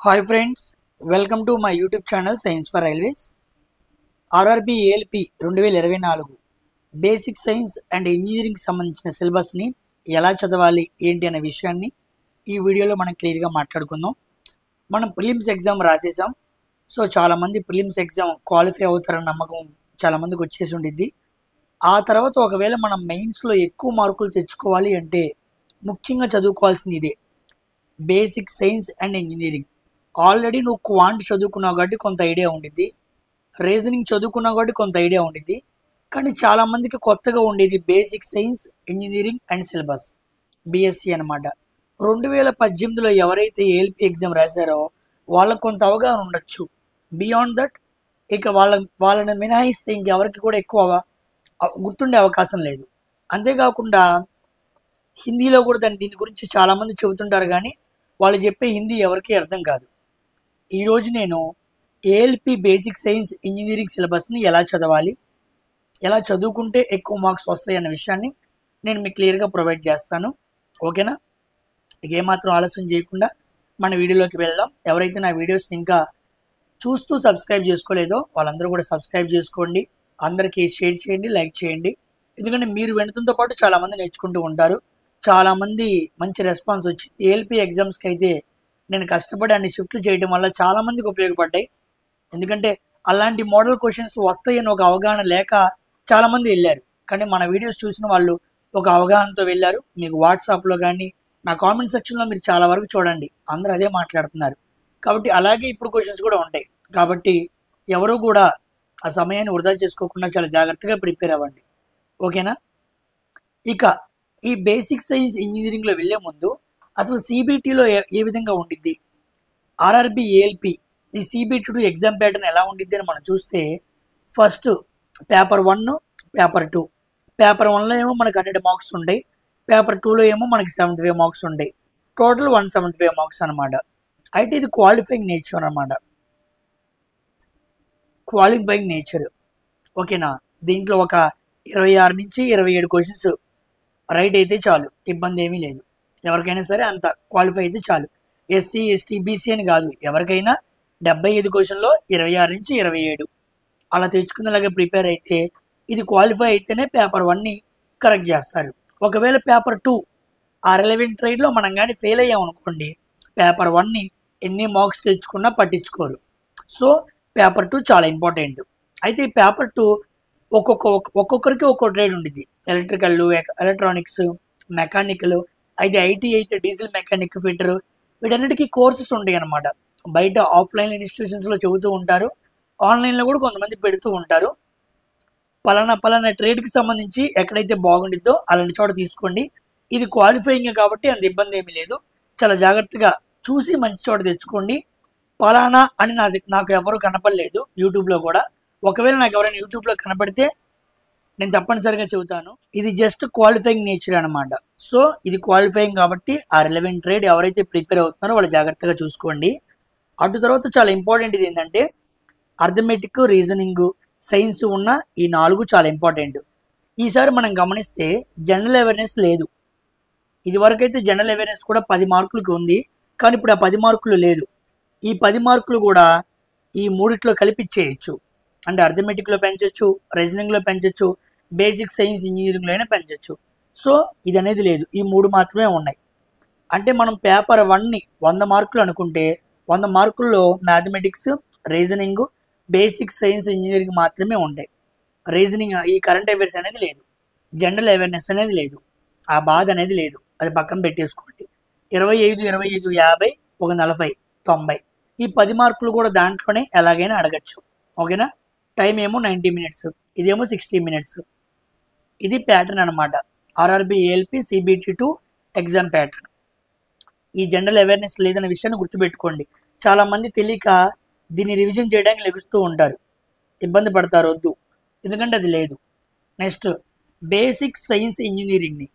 Hi friends, welcome to my YouTube channel science for railways. RRB ALP 2024 basic science and engineering సంబంధించిన సిలబస్ని ఎలా చదవాలి ఏంటి అనే విషయాన్ని ఈ వీడియోలో మనం క్లియర్గా మాట్లాడుకుందాం. మనం ప్రిలిమ్స్ ఎగ్జామ్ రాసేసాం. సో చాలామంది ప్రిలిమ్స్ ఎగ్జామ్ క్వాలిఫై అవుతారన్న నమ్మకం చాలామందికి వచ్చేసి ఉండిద్ది. ఆ తర్వాత ఒకవేళ మనం మెయిన్స్లో ఎక్కువ మార్కులు తెచ్చుకోవాలి అంటే ముఖ్యంగా చదువుకోవాల్సింది ఇదే, basic science and engineering. Already నువ్వు క్వాంట్ చదువుకున్నావు కాబట్టి కొంత ఐడియా ఉండిద్ది, రీజనింగ్ చదువుకున్నావు కాబట్టి కొంత ఐడియా ఉండిద్ది. కానీ చాలామందికి కొత్తగా ఉండేది basic science engineering and syllabus, BSc అనమాట. 2018లో ఎవరైతే ఏఎల్పి ఎగ్జామ్ రాశారో వాళ్ళకు కొంత అవగాహన ఉండొచ్చు. బియాండ్ దట్ ఇక వాళ్ళని మినహాయిస్తే ఇంకెవరికి కూడా ఎక్కువ గుర్తుండే అవకాశం లేదు. అంతేకాకుండా హిందీలో కూడా దీని గురించి చాలామంది చెబుతుంటారు, కానీ వాళ్ళు చెప్పే హిందీ ఎవరికీ అర్థం కాదు. ఈరోజు నేను ఏఎల్పి బేసిక్ సైన్స్ ఇంజనీరింగ్ సిలబస్ని ఎలా చదవాలి, ఎలా చదువుకుంటే ఎక్కువ మార్క్స్ వస్తాయి అన్న విషయాన్ని నేను మీకు క్లియర్గా ప్రొవైడ్ చేస్తాను. ఓకేనా? ఇక ఏమాత్రం ఆలస్యం చేయకుండా మన వీడియోలోకి వెళ్దాం. ఎవరైతే నా వీడియోస్ని ఇంకా చూస్తూ సబ్స్క్రైబ్ చేసుకోలేదో వాళ్ళందరూ కూడా సబ్స్క్రైబ్ చేసుకోండి, అందరికీ షేర్ చేయండి, లైక్ చేయండి. ఎందుకంటే మీరు వినడంతో పాటు చాలామంది నేర్చుకుంటూ ఉంటారు. చాలామంది మంచి రెస్పాన్స్ వచ్చింది. ఏఎల్పి ఎగ్జామ్స్కి అయితే నేను కష్టపడి అన్ని షిఫ్ట్లు చేయడం వల్ల చాలామందికి ఉపయోగపడ్డాయి. ఎందుకంటే అలాంటి మోడల్ క్వశ్చన్స్ వస్తాయని ఒక అవగాహన లేక చాలామంది వెళ్ళారు. కానీ మన వీడియోస్ చూసిన వాళ్ళు ఒక అవగాహనతో వెళ్ళారు. మీకు వాట్సాప్లో కానీ నా కామెంట్ సెక్షన్లో మీరు చాలా వరకు చూడండి, అందరూ అదే మాట్లాడుతున్నారు. కాబట్టి అలాగే ఇప్పుడు క్వశ్చన్స్ కూడా ఉంటాయి. కాబట్టి ఎవరు కూడా ఆ సమయాన్ని వృధా చేసుకోకుండా చాలా జాగ్రత్తగా ప్రిపేర్ అవ్వండి. ఓకేనా? ఇక ఈ బేసిక్ సైన్స్ ఇంజనీరింగ్లో వెళ్ళే ముందు అసలు సిబిటీలో ఏ విధంగా ఉండిద్ది, ఆర్ఆర్బి ఏఎల్పి ఈ సిబిటి ఎగ్జామ్ ప్యాటర్న్ ఎలా ఉండిద్ది అని మనం చూస్తే, ఫస్ట్ పేపర్ 1, పేపర్ 2. పేపర్ 1లో ఏమో మనకి 100 మార్క్స్ ఉంటాయి, పేపర్ 2లో ఏమో మనకి 75 మార్క్స్ ఉంటాయి. టోటల్ 175 మార్క్స్ అనమాట. అయితే ఇది క్వాలిఫైయింగ్ నేచర్ అనమాట, క్వాలిఫైయింగ్ నేచర్. ఓకేనా? దీంట్లో ఒక 26 నుంచి 27 క్వశ్చన్స్ రైట్ అయితే చాలు, ఇబ్బంది ఏమీ లేదు. ఎవరికైనా సరే అంత క్వాలిఫై అయితే చాలు. ఎస్సీ ఎస్టీ బీసీ అని కాదు, ఎవరికైనా 75 క్వశ్చన్లో 26 నుంచి 27 అలా తెచ్చుకునేలాగా ప్రిపేర్ అయితే ఇది క్వాలిఫై అయితేనే పేపర్ 1ని కరెక్ట్ చేస్తారు. ఒకవేళ పేపర్ 2 ఆ రిలవెంట్ ట్రైడ్లో మనం కానీ ఫెయిల్ అయ్యాం అనుకోండి, పేపర్ 1ని ఎన్ని మార్క్స్ తెచ్చుకున్నా పట్టించుకోరు. సో పేపర్ 2 చాలా ఇంపార్టెంట్. అయితే ఈ పేపర్ 2 ఒక్కొక్కరికి ఒక్కో ట్రేడ్ ఉండిద్ది. ఎలక్ట్రికల్, ఎలక్ట్రానిక్స్, మెకానికల్, అయితే ఐటీ అయితే డీజిల్ మెకానిక్, ఫిట్టర్, వీటన్నిటికీ కోర్సెస్ ఉంటాయి అన్నమాట. బయట ఆఫ్లైన్ ఇన్స్టిట్యూషన్స్లో చెబుతూ ఉంటారు, ఆన్లైన్లో కూడా కొంతమంది పెడుతూ ఉంటారు. పలానా ట్రేడ్కి సంబంధించి ఎక్కడైతే బాగుండిద్దో అలాంటి చోట తీసుకోండి. ఇది క్వాలిఫైయింగ్ కాబట్టి అంత ఇబ్బంది ఏమీ లేదు. చాలా జాగ్రత్తగా చూసి మంచి చోట తెచ్చుకోండి. పలానా అని నాకు ఎవరు కనపడలేదు యూట్యూబ్లో కూడా. ఒకవేళ నాకు ఎవరైనా యూట్యూబ్లో కనపడితే నేను తప్పనిసరిగా చెబుతాను. ఇది జస్ట్ క్వాలిఫైయింగ్ నేచర్ అనమాట. సో ఇది క్వాలిఫైయింగ్ కాబట్టి ఆ రిలవెంట్ ట్రేడ్ ఎవరైతే ప్రిపేర్ అవుతున్నారో వాళ్ళు జాగ్రత్తగా చూసుకోండి. అటు తర్వాత చాలా ఇంపార్టెంట్ ఇది ఏంటంటే అర్థమెటిక్, రీజనింగ్, సైన్స్ ఉన్న ఈ 4 చాలా ఇంపార్టెంట్. ఈసారి మనం గమనిస్తే జనరల్ అవేర్నెస్ లేదు. ఇదివరకైతే జనరల్ అవేర్నెస్ కూడా 10 మార్కులకి ఉంది, కానీ ఇప్పుడు ఆ 10 మార్కులు లేదు. ఈ 10 మార్కులు కూడా ఈ మూడిట్లో కలిపిచ్చేయచ్చు. అంటే అర్థమెటిక్లో పెంచవచ్చు, రీజనింగ్లో పెంచవచ్చు, బేసిక్ సైన్స్ ఇంజనీరింగ్లో అయినా పెంచవచ్చు. సో ఇది అనేది లేదు, ఈ 3 మాత్రమే ఉన్నాయి. అంటే మనం పేపర్ 1ని 100 మార్కులు అనుకుంటే 100 మార్కుల్లో mathematics, reasoning, basic science engineering మాత్రమే ఉంటాయి. రీజనింగ్, ఈ కరెంట్ అఫైర్స్ అనేది లేదు, జనరల్ అవేర్నెస్ అనేది లేదు, ఆ బాధ అనేది లేదు. అది పక్కన పెట్టేసుకోండి. 25, 25, 50, ఒక 40, 90 ఈ 10 మార్కులు కూడా దాంట్లోనే ఎలాగైనా అడగచ్చు. ఓకేనా? టైం ఏమో 90 మినిట్స్, ఇదేమో 60 మినిట్స్. ఇది ప్యాటర్న్ అనమాట, RRB ALP CBT 2 exam pattern. ఈ జనరల్ అవేర్నెస్ లేదన్న విషయాన్ని గుర్తుపెట్టుకోండి. చాలామంది తెలియక దీన్ని రివిజన్ చేయడానికి లెగుస్తూ ఉంటారు, ఇబ్బంది పడతారు. వద్దు, ఎందుకంటే అది లేదు. నెక్స్ట్ బేసిక్ సైన్స్ ఇంజనీరింగ్ని,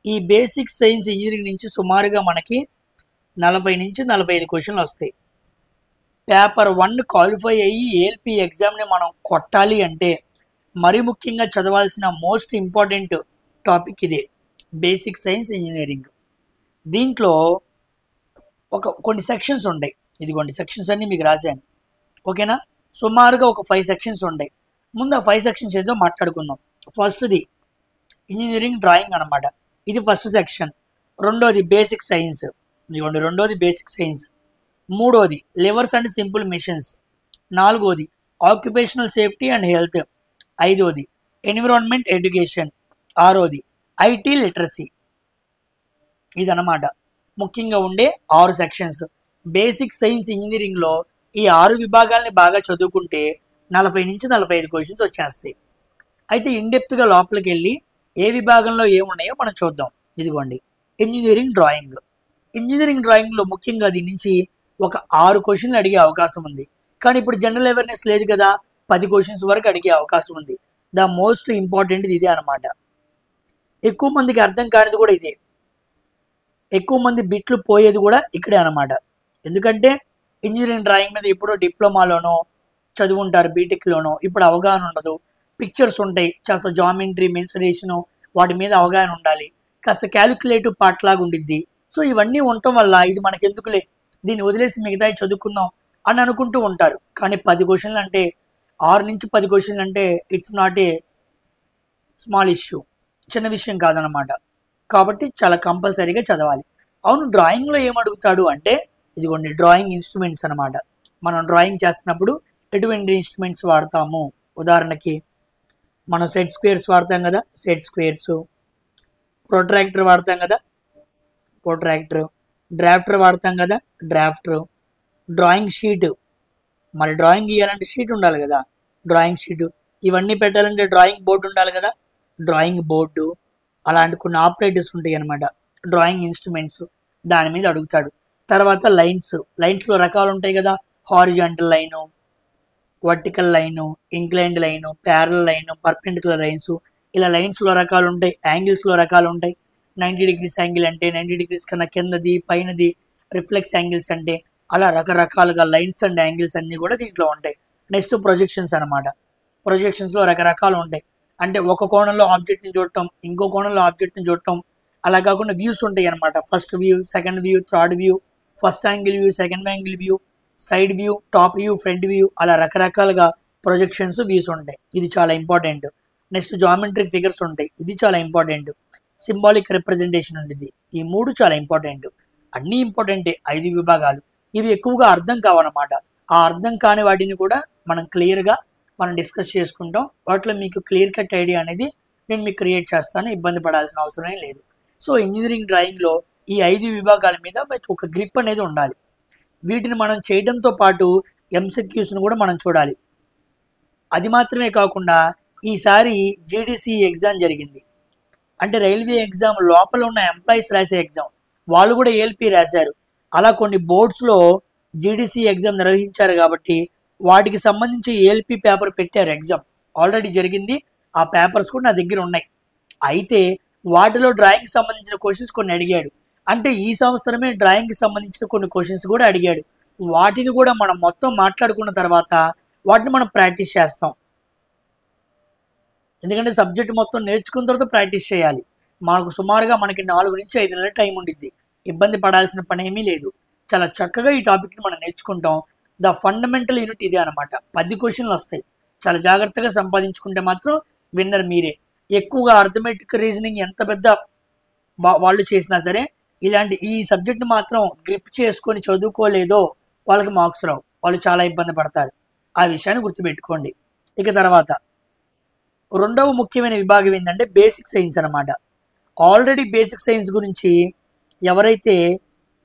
ఈ బేసిక్ సైన్స్ ఇంజనీరింగ్ నుంచి సుమారుగా మనకి 40 నుంచి 45 క్వశ్చన్లు వస్తాయి. పేపర్ 1 క్వాలిఫై అయ్యి ఏఎల్పి ఎగ్జామ్ని మనం కొట్టాలి అంటే మరీ ముఖ్యంగా చదవాల్సిన మోస్ట్ ఇంపార్టెంట్ టాపిక్ ఇదే, బేసిక్ సైన్స్ ఇంజనీరింగ్. దీంట్లో కొన్ని సెక్షన్స్ ఉంటాయి. ఇదిగోండి సెక్షన్స్ అన్ని మీకు రాశాను. ఓకేనా? సుమారుగా ఒక 5 సెక్షన్స్ ఉంటాయి. ముందు ఆ 5 సెక్షన్స్ ఏదో మాట్లాడుకుందాం. ఫస్ట్ది ఇంజనీరింగ్ డ్రాయింగ్ అనమాట. ఇది ఫస్ట్ సెక్షన్. రెండోది బేసిక్ సైన్స్. ఇదిగోండి రెండోది బేసిక్ సైన్స్. మూడోది లివర్స్ అండ్ సింపుల్ మిషన్స్. నాలుగోది ఆక్యుపేషనల్ సేఫ్టీ అండ్ హెల్త్. ఐదోది ఎన్విరాన్మెంట్ ఎడ్యుకేషన్. ఆరోది ఐటీ లిటరసీ. ఇదన్నమాట ముఖ్యంగా ఉండే 6 సెక్షన్స్. బేసిక్ సైన్స్ ఇంజనీరింగ్లో ఈ 6 విభాగాల్ని బాగా చదువుకుంటే 40 నుంచి 45 క్వశ్చన్స్ వచ్చేస్తాయి. అయితే ఇన్డెప్త్గా లోపలికి వెళ్ళి ఏ విభాగంలో ఏమున్నాయో మనం చూద్దాం. ఇదిగోండి ఇంజనీరింగ్ డ్రాయింగ్. ఇంజనీరింగ్ డ్రాయింగ్లో ముఖ్యంగా దీని నుంచి ఒక 6 క్వశ్చన్లు అడిగే అవకాశం ఉంది. కానీ ఇప్పుడు జనరల్ అవేర్నెస్ లేదు కదా, 10 క్వశ్చన్స్ వరకు అడిగే అవకాశం ఉంది. ద మోస్ట్ ఇంపార్టెంట్ ఇదే అనమాట. ఎక్కువ మందికి అర్థం కానిది కూడా ఇదే. ఎక్కువ మంది బిట్లు పోయేది కూడా ఇక్కడే అనమాట. ఎందుకంటే ఇంజనీరింగ్ డ్రాయింగ్ మీద ఎప్పుడో డిప్లొమాలోనో చదువుంటారు, బీటెక్లోనో. ఇప్పుడు అవగాహన ఉండదు. పిక్చర్స్ ఉంటాయి, కాస్త జామెంట్రీ మెన్సరేషను వాటి మీద అవగాహన ఉండాలి. కాస్త క్యాలిక్యులేటివ్ పార్ట్ లాగా ఉండిద్ది. సో ఇవన్నీ ఉండటం వల్ల ఇది మనకెందుకులే, దీన్ని వదిలేసి మిగతాయి చదువుకుందాం అని అనుకుంటూ ఉంటారు. కానీ 10 క్వశ్చన్లు అంటే 6 నుంచి 10 క్వశ్చన్లు అంటే it's not a small issue, చిన్న విషయం కాదనమాట. కాబట్టి చాలా కంపల్సరీగా చదవాలి. అవును, డ్రాయింగ్లో ఏమడుగుతాడు అంటే ఇదిగోండి డ్రాయింగ్ ఇన్స్ట్రుమెంట్స్ అనమాట. మనం డ్రాయింగ్ చేస్తున్నప్పుడు ఎటువంటి ఇన్స్ట్రుమెంట్స్ వాడతాము? ఉదాహరణకి మనం సెట్ స్క్వేర్స్ వాడతాం కదా, సెట్ స్క్వేర్స్. ప్రొట్రాక్టర్ వాడతాం కదా, ప్రొట్రాక్టర్. డ్రాఫ్టర్ వాడతాం కదా, డ్రాఫ్టర్. డ్రాయింగ్ షీట్, మరి డ్రాయింగ్ గీయాలంటే షీట్ ఉండాలి కదా, డ్రాయింగ్ షీటు. ఇవన్నీ పెట్టాలంటే డ్రాయింగ్ బోర్డు ఉండాలి కదా, డ్రాయింగ్ బోర్డు. అలాంటి కొన్ని ఆపరేటర్స్ ఉంటాయి అనమాట, డ్రాయింగ్ ఇన్స్ట్రుమెంట్స్. దాని మీద అడుగుతాడు. తర్వాత లైన్స్. లైన్స్లో రకాలు ఉంటాయి కదా, horizontal line, vertical line, inclined line, parallel line, perpendicular lines. ఇలా లైన్స్లో రకాలు ఉంటాయి. యాంగిల్స్లో రకాలు ఉంటాయి. 90 డిగ్రీస్ యాంగిల్ అంటే 90 డిగ్రీస్ కన్నా కిందది పైనది. రిఫ్లెక్స్ యాంగిల్స్ అంటే అలా రకరకాలుగా లైన్స్ అండ్ యాంగిల్స్ అన్నీ కూడా దీంట్లో ఉంటాయి. నెక్స్ట్ ప్రొజెక్షన్స్ అనమాట. ప్రొజెక్షన్స్లో రకరకాలు ఉంటాయి. అంటే ఒక కోణంలో ఆబ్జెక్ట్ని చూడటం, ఇంకో కోణంలో ఆబ్జెక్ట్ని చూడటం. అలా కాకుండా వ్యూస్ ఉంటాయి అనమాట. First view, second view, third view, first angle view, second angle view, side view, top view, front view. అలా రకరకాలుగా ప్రొజెక్షన్స్, వ్యూస్ ఉంటాయి. ఇది చాలా ఇంపార్టెంట్. నెక్స్ట్ జామెట్రిక్ ఫిగర్స్ ఉంటాయి. ఇది చాలా ఇంపార్టెంట్. సింబాలిక్ రిప్రజెంటేషన్ ఉంటుంది. ఈ 3 చాలా ఇంపార్టెంట్. అన్నీ ఇంపార్టెంటే 5 విభాగాలు. ఇవి ఎక్కువగా అర్థం కావన్నమాట. ఆ అర్థం కాని వాటిని కూడా మనం క్లియర్గా డిస్కస్ చేసుకుంటాం. వాటిలో మీకు క్లియర్ కట్ ఐడియా అనేది నేను మీకు క్రియేట్ చేస్తాను. ఇబ్బంది పడాల్సిన అవసరం లేదు. సో ఇంజనీరింగ్ డ్రాయింగ్లో ఈ 5 విభాగాల మీద మీకు ఒక గ్రిప్ అనేది ఉండాలి. వీటిని మనం చేయడంతో పాటు ఎంసీక్యూస్ను కూడా మనం చూడాలి. అది మాత్రమే కాకుండా ఈసారి జీడీసీ ఎగ్జామ్ జరిగింది. అంటే రైల్వే ఎగ్జామ్ లోపల ఉన్న ఎంప్లాయీస్ రాసే ఎగ్జామ్, వాళ్ళు కూడా ఏఎల్పి రాశారు. అలా కొన్ని బోర్డ్స్లో జీడీసీ ఎగ్జామ్ నిర్వహించారు కాబట్టి వాటికి సంబంధించి ఏఎల్పి పేపర్ పెట్టారు. ఎగ్జామ్ ఆల్రెడీ జరిగింది. ఆ పేపర్స్ కూడా నా దగ్గర ఉన్నాయి. అయితే వాటిలో డ్రాయింగ్కి సంబంధించిన క్వశ్చన్స్ కొన్ని అడిగాడు. అంటే ఈ సంవత్సరమే డ్రాయింగ్కి సంబంధించిన కొన్ని క్వశ్చన్స్ కూడా అడిగాడు. వాటిని కూడా మనం మొత్తం మాట్లాడుకున్న తర్వాత వాటిని మనం ప్రాక్టీస్ చేస్తాం. ఎందుకంటే సబ్జెక్ట్ మొత్తం నేర్చుకున్న తర్వాత ప్రాక్టీస్ చేయాలి. సుమారుగా మనకి 4 నుంచి 5 నెలల టైం ఉండిద్ది. ఇబ్బంది పడాల్సిన పని ఏమీ లేదు. చాలా చక్కగా ఈ టాపిక్ని మనం నేర్చుకుంటాం. ద ఫండమెంటల్ యూనిట్ ఇదే అనమాట. 10 క్వశ్చన్లు వస్తాయి. చాలా జాగ్రత్తగా సంపాదించుకుంటే మాత్రం విన్నర్ మీరే. ఎక్కువగా అర్థమెటిక్ రీజనింగ్ ఎంత పెద్ద వాళ్ళు చేసినా సరే ఇలాంటి ఈ సబ్జెక్ట్ని మాత్రం గ్రిప్ చేసుకొని చదువుకోలేదో వాళ్ళకి మార్క్స్ రావు. వాళ్ళు చాలా ఇబ్బంది పడతారు. ఆ విషయాన్ని గుర్తుపెట్టుకోండి. ఇక తర్వాత రెండవ ముఖ్యమైన విభాగం ఏంటంటే బేసిక్ సైన్స్ అనమాట. ఆల్రెడీ బేసిక్ సైన్స్ గురించి ఎవరైతే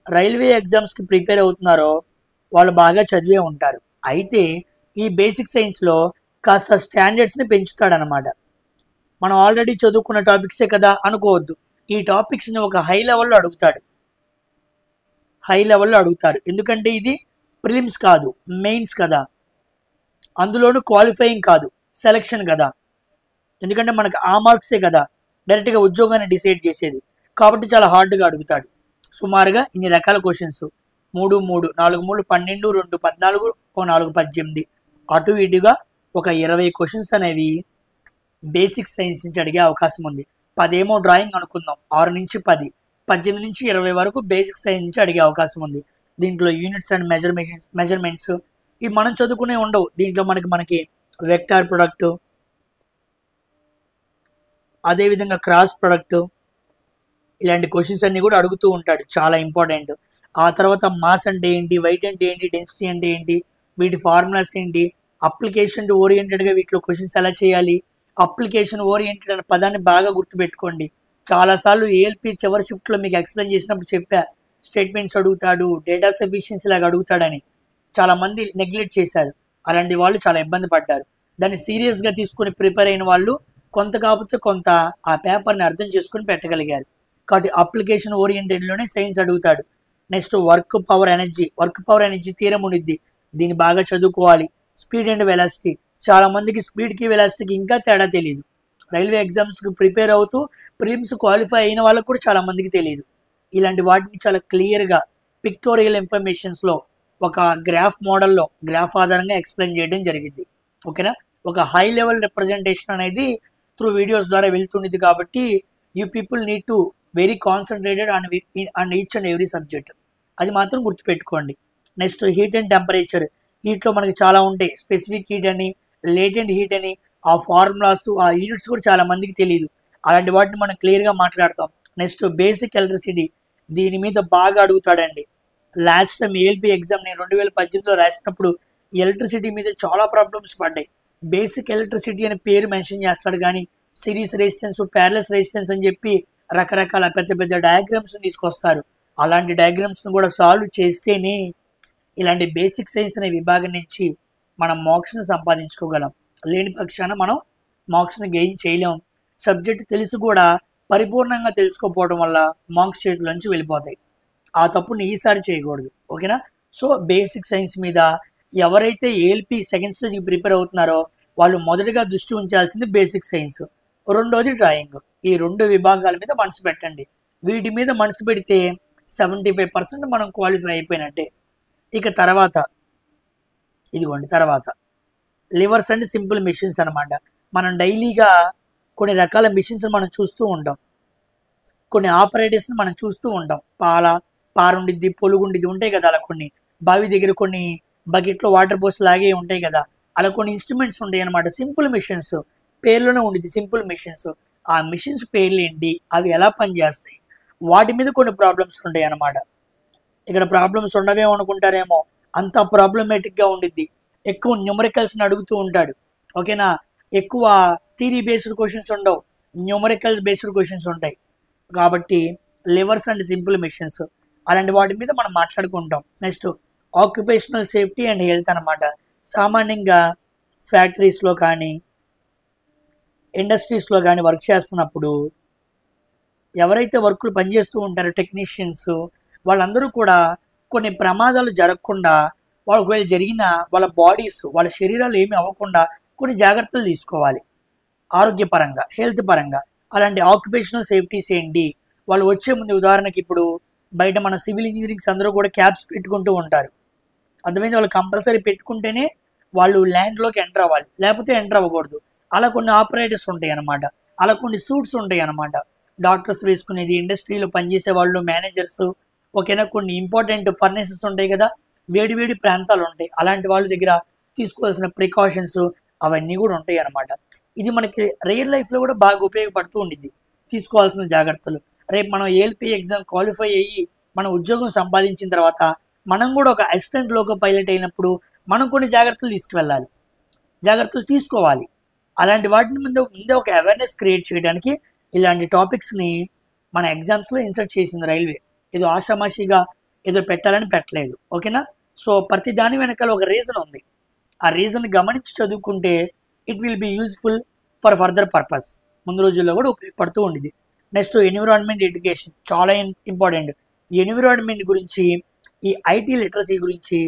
రైల్వే ఎగ్జామ్స్కి ప్రిపేర్ అవుతున్నారో వాళ్ళు బాగా చదివే ఉంటారు. అయితే ఈ బేసిక్ సైన్స్లో కాస్త స్టాండర్డ్స్ని పెంచుతాడనమాట. మనం ఆల్రెడీ చదువుకున్న టాపిక్సే కదా అనుకోవద్దు. ఈ టాపిక్స్ని ఒక హై లెవెల్లో అడుగుతాడు. హై లెవెల్లో అడుగుతారు. ఎందుకంటే ఇది ప్రిలిమ్స్ కాదు, మెయిన్స్ కదా. అందులోనూ క్వాలిఫైయింగ్ కాదు, సెలక్షన్ కదా. ఎందుకంటే మనకు ఆ మార్క్సే కదా డైరెక్ట్గా ఉద్యోగాన్ని డిసైడ్ చేసేది. కాబట్టి చాలా హార్డ్గా అడుగుతాడు. సుమారుగా ఇన్ని రకాల క్వశ్చన్స్ 3, 3, 4, 3, 12, 2, 14, 4, 18 అటు ఇటుగా ఒక 20 క్వశ్చన్స్ అనేవి బేసిక్ సైన్స్ నుంచి అడిగే అవకాశం ఉంది. 10 ఏమో డ్రాయింగ్ అనుకుందాం, 6 నుంచి 10, 18 నుంచి 20 వరకు బేసిక్ సైన్స్ నుంచి అడిగే అవకాశం ఉంది. దీంట్లో యూనిట్స్ అండ్ మెజర్మెంట్స్ ఇవి మనం చదువుకునే ఉండవు. దీంట్లో మనకి వెక్టార్ ప్రొడక్ట్, అదేవిధంగా క్రాస్ ప్రొడక్ట్, ఇలాంటి క్వశ్చన్స్ అన్ని కూడా అడుగుతూ ఉంటాడు, చాలా ఇంపార్టెంట్. ఆ తర్వాత మాస్ అంటే ఏంటి, వెయిట్ అంటే ఏంటి, డెన్సిటీ అంటే ఏంటి, వీటి ఫార్ములాస్ ఏంటి, అప్లికేషన్ ఓరియంటెడ్గా వీటిలో క్వశ్చన్స్ ఎలా చేయాలి. అప్లికేషన్ ఓరియంటెడ్ అనే పదాన్ని బాగా గుర్తుపెట్టుకోండి. చాలాసార్లు ఏఎల్పి చివరి షిఫ్ట్లో మీకు ఎక్స్ప్లెయిన్ చేసినప్పుడు చెప్పా, స్టేట్మెంట్స్ అడుగుతాడు, డేటా సఫిషియన్సీ లాగా అడుగుతాడని. చాలామంది నెగ్లెక్ట్ చేశారు, అలాంటి వాళ్ళు చాలా ఇబ్బంది పడ్డారు. దాన్ని సీరియస్గా తీసుకొని ప్రిపేర్ అయిన వాళ్ళు కొంత కాకపోతే కొంత ఆ పేపర్ని అర్థం చేసుకొని పెట్టగలిగారు. కాబట్టి అప్లికేషన్ ఓరియంటెడ్లోనే సైన్స్ అడుగుతాడు. Next work power energy theorem ఉండిద్ది, దీన్ని బాగా చదువుకోవాలి. స్పీడ్ అండ్ వెలాసిటీ, చాలా మందికి స్పీడ్కి వెలాసిటీకి ఇంకా తేడా తెలియదు. రైల్వే ఎగ్జామ్స్కి ప్రిపేర్ అవుతూ ప్రిలిమ్స్ క్వాలిఫై అయిన వాళ్ళకు కూడా చాలా మందికి తెలియదు. ఇలాంటి వాటిని చాలా క్లియర్గా పిక్టోరియల్ ఇన్ఫర్మేషన్స్లో ఒక గ్రాఫ్ మోడల్లో గ్రాఫ్ ఆధారంగా ఎక్స్ప్లెయిన్ చేయడం జరిగింది. ఓకేనా, ఒక హై లెవెల్ రిప్రజెంటేషన్ అనేది త్రూ వీడియోస్ ద్వారా వెళ్తుండేది. కాబట్టి you people need to very concentrated and each and every subject, అది మాత్రం గుర్తుపెట్టుకోండి. నెక్స్ట్ హీట్ అండ్ టెంపరేచర్, హీట్లో మనకి చాలా ఉంటాయి. స్పెసిఫిక్ హీట్ అని, లేటెంట్ హీట్ అని, ఆ ఫార్ములాస్, ఆ యూనిట్స్ కూడా చాలా మందికి తెలియదు. అలాంటి వాటిని మనం క్లియర్గా మాట్లాడతాం. నెక్స్ట్ బేసిక్ ఎలక్ట్రిసిటీ, దీని మీద బాగా అడుగుతాడండి. లాస్ట్ టైం ఏఎల్పి ఎగ్జామ్ నేను 2018లో రాసినప్పుడు ఎలక్ట్రిసిటీ మీద చాలా ప్రాబ్లమ్స్ పడ్డాయి. బేసిక్ ఎలక్ట్రిసిటీ అని పేరు మెన్షన్ చేస్తాడు, కానీ సిరీస్ రెసిస్టెన్స్, ప్యారలల్ రెసిస్టెన్స్ అని చెప్పి రకరకాల పెద్ద పెద్ద డయాగ్రామ్స్ తీసుకొస్తారు. అలాంటి డయాగ్రామ్స్ను కూడా సాల్వ్ చేస్తేనే ఇలాంటి బేసిక్ సైన్స్ అనే విభాగం నుంచి మనం మార్క్స్ని సంపాదించుకోగలం. లేని పక్షాన మనం మార్క్స్ని గెయిన్ చేయలేం. సబ్జెక్ట్ తెలిసి కూడా పరిపూర్ణంగా తెలుసుకోకపోవడం వల్ల మార్క్స్ చేతుల నుంచి వెళ్ళిపోతాయి. ఆ తప్పుని ఈసారి చేయకూడదు. ఓకేనా, సో బేసిక్ సైన్స్ మీద ఎవరైతే ఏఎల్పి సెకండ్ స్టేజ్కి ప్రిపేర్ అవుతున్నారో వాళ్ళు మొదటిగా దృష్టి ఉంచాల్సింది బేసిక్ సైన్స్, రెండోది డ్రాయింగ్. ఈ 2 విభాగాల మీద మనసు పెట్టండి. వీటి మీద మనసు పెడితే 75% మనం క్వాలిఫై అయిపోయినట్టే. ఇక తర్వాత లివర్స్ అండ్ సింపుల్ మిషన్స్ అనమాట. మనం డైలీగా కొన్ని రకాల మిషన్స్ మనం చూస్తూ ఉంటాం, కొన్ని ఆపరేటర్స్ని మనం చూస్తూ ఉంటాం. పారుండిద్ది, పొలుగుండిద్ది ఉంటాయి కదా. అలా కొన్ని బావి దగ్గర కొన్ని బకెట్లో వాటర్ పోసి లాగే ఉంటాయి కదా. అలా కొన్ని ఇన్స్ట్రుమెంట్స్ ఉంటాయి అనమాట. సింపుల్ మిషన్స్, పేర్లోనే ఉండిద్ది సింపుల్ మిషన్స్. ఆ మిషన్స్ పేర్లు ఏంటి, అవి ఎలా పనిచేస్తాయి, వాటి మీద కొన్ని ప్రాబ్లమ్స్ ఉంటాయి అన్నమాట. ఇక్కడ ప్రాబ్లమ్స్ ఉండవేమో అనుకుంటారేమో, అంత ప్రాబ్లమేటిక్గా ఉండిద్ది. ఎక్కువ న్యూమరికల్స్ని అడుగుతూ ఉంటాడు. ఓకేనా, ఎక్కువ థియరీ బేస్డ్ క్వశ్చన్స్ ఉండవు, న్యూమరికల్ బేస్డ్ క్వశ్చన్స్ ఉంటాయి. కాబట్టి లివర్స్ అండ్ సింపుల్ మిషన్స్ అలాంటి వాటి మీద మనం మాట్లాడుకుంటాం. Next occupational safety and health అనమాట. సామాన్యంగా ఫ్యాక్టరీస్లో కానీ ఇండస్ట్రీస్లో కానీ వర్క్ చేస్తున్నప్పుడు ఎవరైతే వర్కులు పనిచేస్తూ ఉంటారో టెక్నీషియన్స్, వాళ్ళందరూ కూడా కొన్ని ప్రమాదాలు జరగకుండా, వాళ్ళు ఒకవేళ జరిగిన వాళ్ళ బాడీస్, వాళ్ళ శరీరాలు ఏమీ అవ్వకుండా కొన్ని జాగ్రత్తలు తీసుకోవాలి ఆరోగ్యపరంగా, హెల్త్ పరంగా. అలాంటి ఆక్యుపేషనల్ సేఫ్టీస్ ఏంటి, వాళ్ళు వచ్చే ముందు ఉదాహరణకి ఇప్పుడు బయట మన సివిల్ ఇంజనీరింగ్స్ అందరూ కూడా క్యాప్స్ పెట్టుకుంటూ ఉంటారు. అర్థమైంది, వాళ్ళు కంపల్సరీ పెట్టుకుంటేనే వాళ్ళు ల్యాండ్లోకి ఎంటర్ అవ్వాలి, లేకపోతే ఎంటర్ అవ్వకూడదు. అలా కొన్ని ఆపరేటర్స్ ఉంటాయి అన్నమాట, అలా కొన్ని సూట్స్ ఉంటాయి అన్నమాట. డాక్టర్స్ వేసుకునేది, ఇండస్ట్రీలో పనిచేసే వాళ్ళు, మేనేజర్స్, ఓకేనా. కొన్ని ఇంపార్టెంట్ ఫర్నేసెస్ ఉంటాయి కదా, వేడి వేడి ప్రాంతాలు ఉంటాయి, అలాంటి వాళ్ళ దగ్గర తీసుకోవాల్సిన ప్రికాషన్స్ అవన్నీ కూడా ఉంటాయి అన్నమాట. ఇది మనకి రియల్ లైఫ్లో కూడా బాగా ఉపయోగపడుతూ ఉండిద్ది, తీసుకోవాల్సిన జాగ్రత్తలు. రేపు మనం ఏఎల్పి ఎగ్జామ్ క్వాలిఫై అయ్యి మనం ఉద్యోగం సంపాదించిన తర్వాత మనం కూడా ఒక అసిస్టెంట్ లోకో పైలట్ అయినప్పుడు మనం కొన్ని జాగ్రత్తలు తీసుకువెళ్ళాలి, జాగ్రత్తలు తీసుకోవాలి. అలాంటి వాటిని ముందే ఒక అవేర్నెస్ క్రియేట్ చేయడానికి ఇలాంటి టాపిక్స్ని మన ఎగ్జామ్స్లో ఇన్సర్ట్ చేసింది రైల్వే. ఏదో ఆషామాషిగా ఏదో పెట్టాలని పెట్టలేదు. ఓకేనా, సో ప్రతి దాని వెనకాల ఒక రీజన్ ఉంది. ఆ రీజన్ గమనించి చదువుకుంటే it will be useful for further purpose, ముందు రోజుల్లో కూడా ఉపయోగపడుతూ ఉండేది. నెక్స్ట్ ఎన్విరాన్మెంట్ ఎడ్యుకేషన్ చాలా ఇంపార్టెంట్. ఎన్విరాన్మెంట్ గురించి, ఈ ఐటీ లిటరసీ గురించి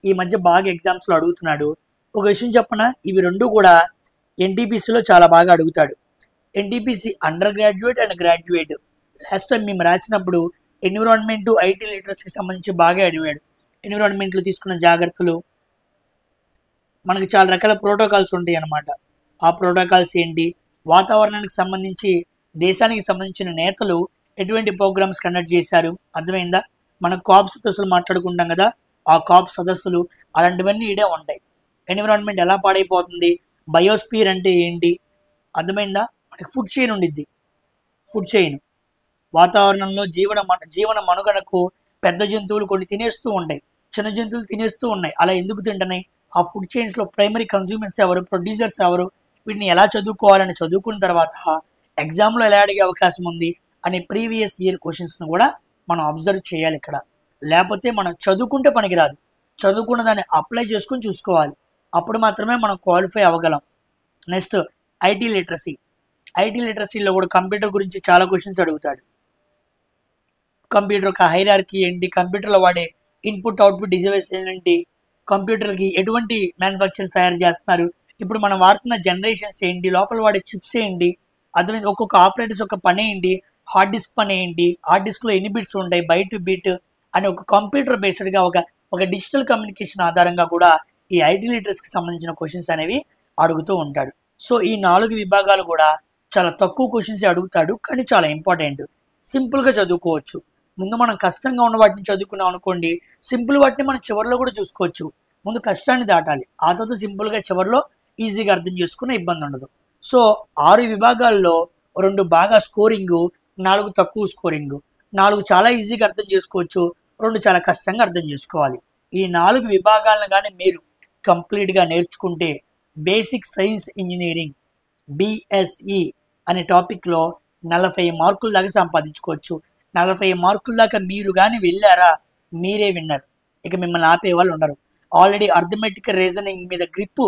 ఈ మధ్య బాగా ఎగ్జామ్స్లో అడుగుతున్నాడు. ఒక విషయం చెప్పనా, ఇవి రెండు కూడా ఎన్టీపీసీలో చాలా బాగా అడుగుతాడు. NTPC under graduate and graduate. Last time మేము రాసినప్పుడు ఎన్విరాన్మెంట్, ఐటీ లిటరసీకి సంబంధించి బాగా అడిగాడు. ఎన్విరాన్మెంట్లో తీసుకున్న జాగ్రత్తలు, మనకి చాలా రకాల ప్రోటోకాల్స్ ఉంటాయి అన్నమాట. ఆ ప్రోటోకాల్స్ ఏంటి, వాతావరణానికి సంబంధించి దేశానికి సంబంధించిన నేతలు ఎటువంటి ప్రోగ్రామ్స్ కండక్ట్ చేశారు, అర్థమైందా. మన కాప్ సదస్సులు మాట్లాడుకుంటాం కదా, ఆ కాప్ సదస్సులు అలాంటివన్నీ ఈడే ఉంటాయి. ఎన్విరాన్మెంట్ ఎలా పాడైపోతుంది, బయోస్పియర్ అంటే ఏంటి, అర్థమైందా? మనకి ఫుడ్ చైన్ ఉండిద్ది. ఫుడ్ చైన్ వాతావరణంలో జీవన మనుగడకు పెద్ద జంతువులు కొన్ని తినేస్తూ ఉంటాయి, చిన్న జంతువులు తినేస్తూ ఉన్నాయి. అలా ఎందుకు తింటున్నాయి? ఆ ఫుడ్ చైన్స్లో ప్రైమరీ కన్స్యూమర్స్ ఎవరు, ప్రొడ్యూసర్స్ ఎవరు, వీటిని ఎలా చదువుకోవాలని చదువుకున్న తర్వాత ఎగ్జామ్లో ఎలా అడిగే అవకాశం ఉంది అనే ప్రీవియస్ ఇయర్ క్వశ్చన్స్ను కూడా మనం అబ్జర్వ్ చేయాలి ఇక్కడ. లేకపోతే మనం చదువుకుంటే పనికిరాదు, చదువుకున్న దాన్ని అప్లై చేసుకుని చూసుకోవాలి. అప్పుడు మాత్రమే మనం క్వాలిఫై అవ్వగలం. Next IT literacy. ఐటీ లిటరసీలో కూడా కంప్యూటర్ గురించి చాలా క్వశ్చన్స్ అడుగుతాడు. కంప్యూటర్ యొక్క హైరార్కీ ఏంటి, కంప్యూటర్లో వాడే ఇన్పుట్ అవుట్పుట్ డివైస్ ఏంటి, కంప్యూటర్కి ఎటువంటి మ్యానుఫ్యాక్చర్స్ తయారు చేస్తున్నారు, ఇప్పుడు మనం వాడుతున్న జనరేషన్స్ ఏంటి, లోపల వాడే చిప్స్ ఏంటి, అర్థమైంది, ఒక్కొక్క ఆపరేటర్స్ యొక్క పని ఏంటి, హార్డ్ డిస్క్ పని ఏంటి, హార్డ్ డిస్క్లో ఎన్ని బిట్స్ ఉంటాయి, బైట్ టు బిట్ అని ఒక కంప్యూటర్ బేస్డ్గా ఒక డిజిటల్ కమ్యూనికేషన్ ఆధారంగా కూడా ఈ ఐటీ లిటరసీకి సంబంధించిన క్వశ్చన్స్ అనేవి అడుగుతూ ఉంటాడు. సో ఈ 4 విభాగాలు కూడా చాలా తక్కువ క్వశ్చన్స్ అడుగుతాడు, కానీ చాలా ఇంపార్టెంట్. సింపుల్గా చదువుకోవచ్చు. ముందు మనం కష్టంగా ఉన్న వాటిని చదువుకున్నాం అనుకోండి, సింపుల్ వాటిని మనం చివరిలో కూడా చూసుకోవచ్చు. ముందు కష్టాన్ని దాటాలి, ఆ తర్వాత సింపుల్గా చివరిలో ఈజీగా అర్థం చేసుకునే ఇబ్బంది ఉండదు. సో 6 విభాగాల్లో 2 బాగా స్కోరింగు, 4 తక్కువ స్కోరింగు. 4 చాలా ఈజీగా అర్థం చేసుకోవచ్చు, 2 చాలా కష్టంగా అర్థం చేసుకోవాలి. ఈ 4 విభాగాలను కానీ మీరు కంప్లీట్గా నేర్చుకుంటే బేసిక్ సైన్స్ ఇంజనీరింగ్ బిఎస్ఈ అనే టాపిక్లో 40 మార్కుల దాకా సంపాదించుకోవచ్చు. 40 మార్కుల దాకా మీరు కానీ వెళ్ళారా, మీరే విన్నర్. ఇక మిమ్మల్ని ఆపే వాళ్ళు ఉండరు. ఆల్రెడీ అర్థమెటిక్ రీజనింగ్ మీద గ్రిప్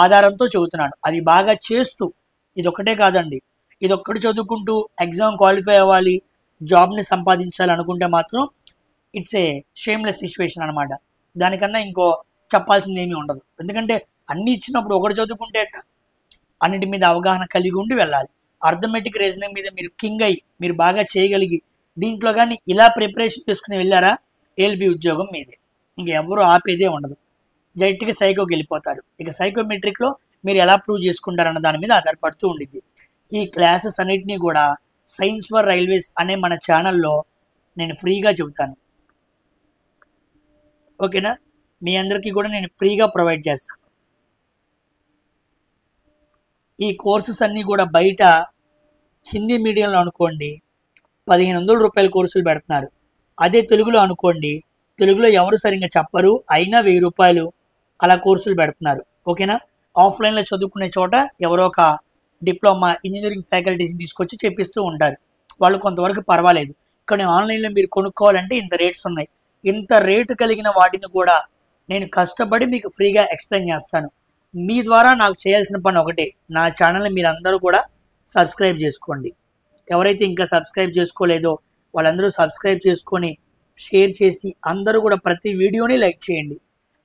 ఆధారంతో చెబుతున్నాను, అది బాగా చేస్తూ, ఇదొక్కటే కాదండి, ఇదొక్కటి చదువుకుంటూ ఎగ్జామ్ క్వాలిఫై అవ్వాలి, జాబ్ని సంపాదించాలి అనుకుంటే మాత్రం ఇట్స్ ఏ షేమ్లెస్ సిచ్యువేషన్ అనమాట. దానికన్నా ఇంకో చెప్పాల్సింది ఏమీ ఉండదు. ఎందుకంటే అన్ని ఇచ్చినప్పుడు ఒకటి చదువుకుంటే అన్నిటి మీద అవగాహన కలిగి ఉండి వెళ్ళాలి. అర్థమెటిక్ రీజనింగ్ మీద మీరు కింగ్ అయ్యి మీరు బాగా చేయగలిగి దీంట్లో కానీ ఇలా ప్రిపరేషన్ చేసుకుని వెళ్ళారా, ఏఎల్బి ఉద్యోగం మీదే, ఇంక ఎవరు ఆపేదే ఉండదు. డైరెక్ట్గా సైకోకి వెళ్ళిపోతారు. ఇక సైకోమెట్రిక్లో మీరు ఎలా ప్రూవ్ చేసుకుంటారన్న దాని మీద ఆధారపడుతూ ఉండిద్ది. ఈ క్లాసెస్ అన్నిటినీ కూడా సైన్స్ ఫర్ రైల్వేస్ అనే మన ఛానల్లో నేను ఫ్రీగా చెబుతాను. ఓకేనా? మీ అందరికీ కూడా నేను ఫ్రీగా ప్రొవైడ్ చేస్తాను. ఈ కోర్సెస్ అన్నీ కూడా బయట హిందీ మీడియంలో అనుకోండి 1500 రూపాయల కోర్సులు పెడుతున్నారు. అదే తెలుగులో అనుకోండి, తెలుగులో ఎవరు సరిగ్గా చెప్పరు, అయినా 1000 రూపాయలు అలా కోర్సులు పెడుతున్నారు. ఓకేనా? ఆఫ్లైన్లో చదువుకునే చోట ఎవరో ఒక డిప్లొమా ఇంజనీరింగ్ ఫ్యాకల్టీస్ని తీసుకొచ్చి చెప్పిస్తూ ఉంటారు, వాళ్ళు కొంతవరకు పర్వాలేదు. కానీ ఆన్లైన్లో మీరు కొనుక్కోవాలంటే ఇంత రేట్స్ ఉన్నాయి. ఇంత రేటు కలిగిన వాటిని కూడా నేను కష్టపడి మీకు ఫ్రీగా ఎక్స్ప్లెయిన్ చేస్తాను. మీ ద్వారా నాకు చేయాల్సిన పని ఒకటే, నా ఛానల్ని మీరు అందరూ కూడా సబ్స్క్రైబ్ చేసుకోండి. ఎవరైతే ఇంకా సబ్స్క్రైబ్ చేసుకోలేదో వాళ్ళందరూ సబ్స్క్రైబ్ చేసుకొని షేర్ చేసి అందరూ కూడా ప్రతి వీడియోని లైక్ చేయండి.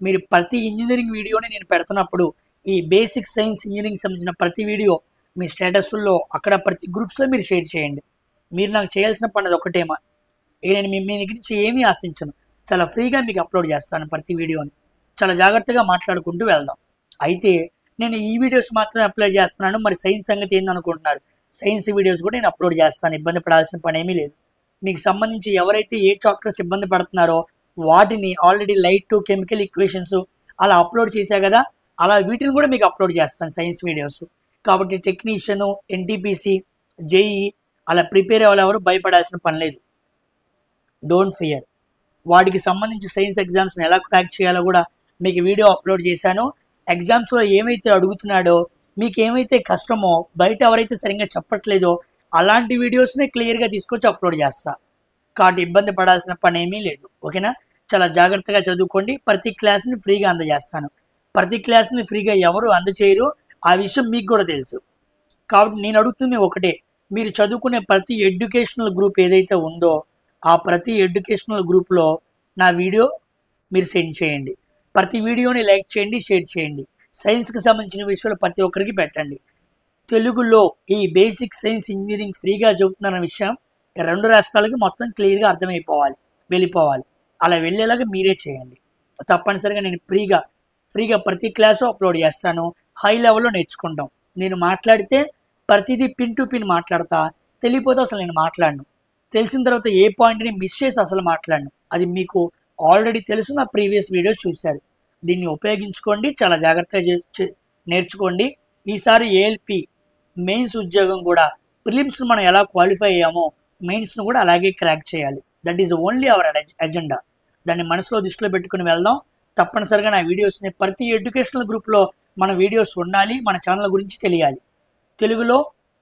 మీరు ప్రతి ఇంజనీరింగ్ వీడియోని నేను పెడుతున్నప్పుడు ఈ బేసిక్ సైన్స్ ఇంజనీరింగ్ సంబంధించిన ప్రతి వీడియో మీ స్టేటస్లో అక్కడ ప్రతి గ్రూప్స్లో మీరు షేర్ చేయండి. మీరు నాకు చేయాల్సిన పని ఒకటేమా, ఇక నేను మీ దగ్గర నుంచి ఏమీ ఆశించను, చాలా ఫ్రీగా మీకు అప్లోడ్ చేస్తాను ప్రతి వీడియోని. చాలా జాగ్రత్తగా మాట్లాడుకుంటూ వెళ్దాం. అయితే నేను ఈ వీడియోస్ మాత్రమే అప్లోడ్ చేస్తున్నాను, మరి సైన్స్ సంగతి ఏందనుకుంటున్నారు? సైన్స్ వీడియోస్ కూడా నేను అప్లోడ్ చేస్తాను, ఇబ్బంది పడాల్సిన పని ఏమీ లేదు. మీకు సంబంధించి ఎవరైతే ఏ చాప్టర్స్ ఇబ్బంది పడుతున్నారో వాటిని already light to chemical equations అలా అప్లోడ్ చేశా కదా, అలా వీటిని కూడా మీకు అప్లోడ్ చేస్తాను సైన్స్ వీడియోస్. కాబట్టి టెక్నీషియను, ఎన్టీపీసీ, జేఈ అలా ప్రిపేర్ అవ్వాలి, ఎవరు భయపడాల్సిన పని లేదు. Don't fear. వాటికి సంబంధించి సైన్స్ ఎగ్జామ్స్ని ఎలా క్రాక్ చేయాలో కూడా మీకు వీడియో అప్లోడ్ చేశాను. ఎగ్జామ్స్లో ఏమైతే అడుగుతున్నాడో, మీకు ఏమైతే కష్టమో, బయట ఎవరైతే సరిగ్గా చెప్పట్లేదో అలాంటి వీడియోస్ని క్లియర్గా తీసుకొచ్చి అప్లోడ్ చేస్తా. కాబట్టి ఇబ్బంది పడాల్సిన పని ఏమీ లేదు. ఓకేనా? చాలా జాగ్రత్తగా చదువుకోండి. ప్రతి క్లాస్ని ఫ్రీగా అందజేస్తాను. ప్రతి క్లాస్ని ఫ్రీగా ఎవరు అందచేయరు, ఆ విషయం మీకు కూడా తెలుసు. కాబట్టి నేను అడుగుతుంది ఒకటే, మీరు చదువుకునే ప్రతి ఎడ్యుకేషనల్ గ్రూప్ ఏదైతే ఉందో ఆ ప్రతి ఎడ్యుకేషనల్ గ్రూప్లో నా వీడియో మీరు సెండ్ చేయండి. ప్రతి వీడియోని లైక్ చేయండి, షేర్ చేయండి. సైన్స్కి సంబంధించిన విషయాలు ప్రతి ఒక్కరికి పెట్టండి. తెలుగులో ఈ బేసిక్ సైన్స్ ఇంజనీరింగ్ ఫ్రీగా చెబుతున్న విషయం 2 రాష్ట్రాలకి మొత్తం క్లియర్గా అర్థమైపోవాలి, వెళ్ళిపోవాలి. అలా వెళ్ళేలాగా మీరే చేయండి. తప్పనిసరిగా నేను ఫ్రీగా ప్రతి క్లాసు అప్లోడ్ చేస్తాను. హై లెవెల్లో నేర్చుకుంటాం. నేను మాట్లాడితే ప్రతిదీ పిన్ టు పిన్ మాట్లాడతా, తెలియపోతే అసలు నేను మాట్లాడను. తెలిసిన తర్వాత ఏ పాయింట్ని మిస్ చేసి అసలు మాట్లాడను. అది మీకు ఆల్రెడీ తెలుసు, నా ప్రీవియస్ వీడియోస్ చూశారు. దీన్ని ఉపయోగించుకోండి, చాలా జాగ్రత్తగా నేర్చుకోండి. ఈసారి ఏఎల్పి మెయిన్స్ ఉద్యోగం కూడా ప్రిలిమ్స్ మనం ఎలా క్వాలిఫై అయ్యామో మెయిన్స్ను కూడా అలాగే క్రాక్ చేయాలి. That is only our agenda. దాన్ని మనసులో దృష్టిలో పెట్టుకుని వెళ్దాం. తప్పనిసరిగా నా వీడియోస్ని ప్రతి ఎడ్యుకేషనల్ గ్రూప్లో మన వీడియోస్ ఉండాలి, మన ఛానల్ గురించి తెలియాలి. తెలుగులో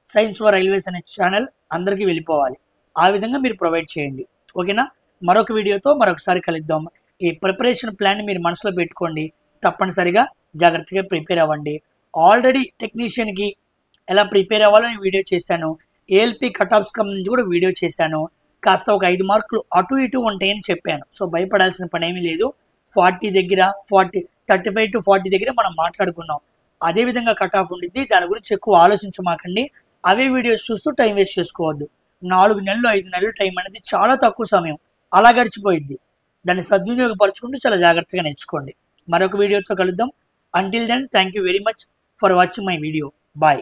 సైన్స్ ఫర్ రైల్వేస్ అనే ఛానల్ అందరికీ వెళ్ళిపోవాలి. ఆ విధంగా మీరు ప్రొవైడ్ చేయండి. ఓకేనా? మరొక వీడియోతో మరొకసారి కలుద్దాం. ఈ ప్రిపరేషన్ ప్లాన్ మీరు మనసులో పెట్టుకోండి. తప్పనిసరిగా జాగ్రత్తగా ప్రిపేర్ అవ్వండి. ఆల్రెడీ టెక్నీషియన్కి ఎలా ప్రిపేర్ అవ్వాలో నేను వీడియో చేశాను. ఏఎల్పి కట్ ఆఫ్స్ నుంచి కూడా వీడియో చేశాను. కాస్త ఒక 5 మార్కులు అటు ఇటు ఉంటాయని చెప్పాను. సో భయపడాల్సిన పని ఏమీ లేదు. 40 దగ్గర 35 to 40 దగ్గర మనం మాట్లాడుకున్నాం. అదేవిధంగా కట్ ఆఫ్ ఉండిద్ది. దాని గురించి ఎక్కువ ఆలోచించమాకండి. అవే వీడియోస్ చూస్తూ టైం వేస్ట్ చేసుకోవద్దు. 4 నెలలు 5 నెలలు టైం అనేది చాలా తక్కువ సమయం, అలా గడిచిపోయిద్ది. దాన్ని సద్వినియోగపరచుకుంటూ చాలా జాగ్రత్తగా నేర్చుకోండి. మరొక వీడియోతో కలుద్దాం. Until then, thank you very much for watching my video. Bye.